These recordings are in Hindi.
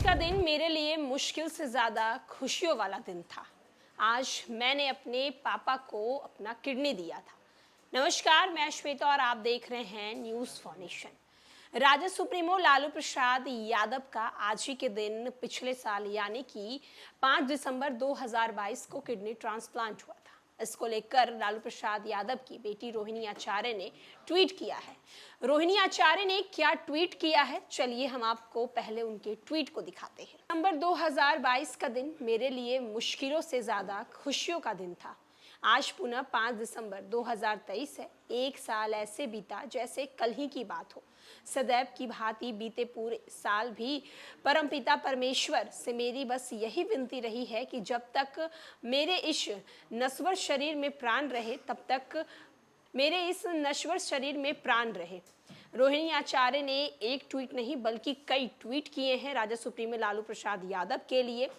का दिन मेरे लिए मुश्किल से ज़्यादा खुशियों वाला दिन था। आज मैंने अपने पापा को अपना किडनी दिया था। नमस्कार, मैं श्वेता और आप देख रहे हैं न्यूज़ फॉर नेशन। राजद सुप्रीमो लालू प्रसाद यादव का आज ही के दिन पिछले साल यानी कि 5 दिसंबर 2022 को किडनी ट्रांसप्लांट हुआ था। इसको लेकर लालू प्रसाद यादव की बेटी रोहिणी आचार्य ने ट्वीट किया है। रोहिणी आचार्य ने क्या ट्वीट किया है, चलिए हम आपको पहले उनके ट्वीट को दिखाते हैं। दिसंबर 2022 का दिन मेरे लिए मुश्किलों से ज्यादा खुशियों का दिन था। आज पुनः 5 दिसंबर 2023 है। एक साल ऐसे बीता जैसे कल ही की बात हो। सदैव की भांति बीते पूरे साल भी परमपिता परमेश्वर से मेरी बस यही विनती रही है कि जब तक मेरे इस नश्वर शरीर में प्राण रहे तब तक मेरे इस नश्वर शरीर में प्राण रहे। रोहिणी आचार्य ने एक ट्वीट नहीं बल्कि कई ट्वीट किए हैं राजद सुप्रीमो लालू प्रसाद यादव के लिए।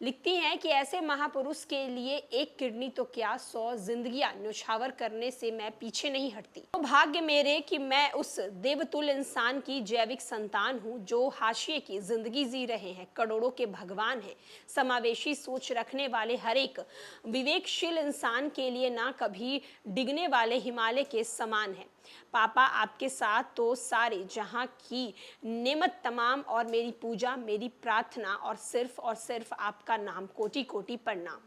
लिखती हैं कि ऐसे महापुरुष के लिए एक किडनी तो क्या 100 जिंदगियां न्योछावर करने से मैं पीछे नहीं हटती। तो भाग्य मेरे कि मैं उस देवतुल्य इंसान की जैविक संतान हूँ जो हाशिए की जिंदगी जी रहे हैं, करोड़ों के भगवान हैं। समावेशी सोच रखने वाले हर एक विवेकशील इंसान के लिए ना कभी डिगने वाले हिमालय के समान है। पापा आपके साथ तो सारे जहां की नेमत तमाम और मेरी पूजा, मेरी प्रार्थना और सिर्फ आपका नाम, कोटि कोटि प्रणाम।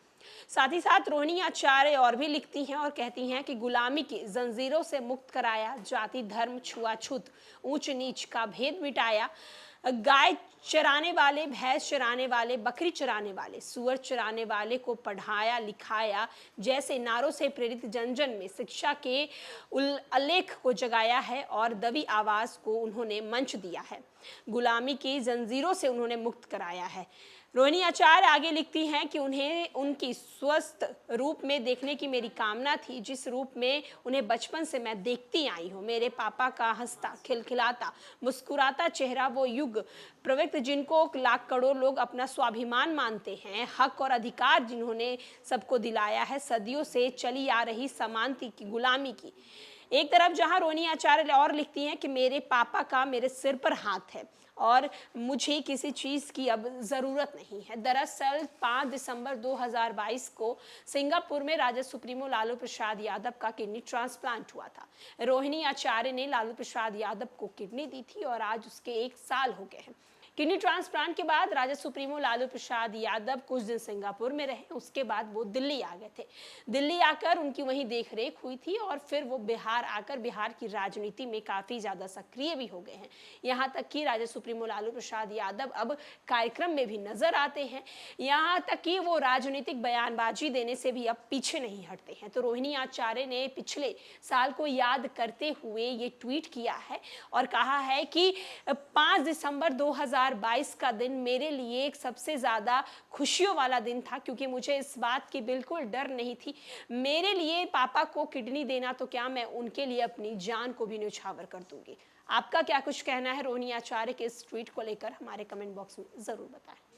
साथ ही साथ रोहिणी आचार्य और भी लिखती हैं और कहती हैं कि गुलामी की जंजीरों से मुक्त कराया, जाति धर्म छुआछूत ऊंच नीच का भेद मिटाया, गाय चराने वाले, भैंस चराने वाले, बकरी चराने वाले, सुअर चराने वाले को पढ़ाया लिखाया, जैसे नारों से प्रेरित जन जन में शिक्षा के उल्लेख को जगाया है और दबी आवाज को उन्होंने मंच दिया है। गुलामी की जंजीरों से उन्होंने मुक्त कराया है। रोहिणी आचार्य आगे लिखती हैं कि उन्हें उनकी स्वस्थ रूप में देखने की मेरी कामना थी, जिस रूप में उन्हें बचपन से मैं देखती आई हूँ। मेरे पापा का हंसता खिलखिलाता मुस्कुराता चेहरा, वो युग प्रवृत्त जिनको लाख करोड़ लोग अपना स्वाभिमान मानते हैं, हक और अधिकार जिन्होंने सबको दिलाया है, सदियों से चली आ रही समानता की गुलामी की। एक तरफ जहां रोहिणी आचार्य और लिखती हैं कि मेरे पापा का मेरे सिर पर हाथ है और मुझे किसी चीज़ की अब ज़रूरत नहीं है। दरअसल 5 दिसंबर 2022 को सिंगापुर में राजद सुप्रीमो लालू प्रसाद यादव का किडनी ट्रांसप्लांट हुआ था। रोहिणी आचार्य ने लालू प्रसाद यादव को किडनी दी थी और आज उसके 1 साल हो गए हैं। किडनी ट्रांसप्लांट के बाद राजद सुप्रीमो लालू प्रसाद यादव कुछ दिन सिंगापुर में रहे, उसके बाद वो दिल्ली आ गए थे। दिल्ली आकर उनकी वहीं देखरेख हुई थी और फिर वो बिहार आकर बिहार की राजनीति में काफ़ी ज़्यादा सक्रिय भी हो गए हैं। यहाँ तक कि राजद सुप्रीमो लालू प्रसाद यादव अब कार्यक्रम में भी नजर आते हैं। यहाँ तक कि वो राजनीतिक बयानबाजी देने से भी अब पीछे नहीं हटते हैं। तो रोहिणी आचार्य ने पिछले साल को याद करते हुए ये ट्वीट किया है और कहा है कि 5 दिसंबर 2022 का दिन मेरे लिए एक सबसे ज़्यादा खुशियों वाला दिन था, क्योंकि मुझे इस बात की बिल्कुल डर नहीं थी। मेरे लिए पापा को किडनी देना तो क्या, मैं उनके लिए अपनी जान को भी न्योछावर कर दूंगी। आपका क्या कुछ कहना है रोहिणी आचार्य के इस ट्वीट को लेकर, हमारे कमेंट बॉक्स में ज़रूर बताएं।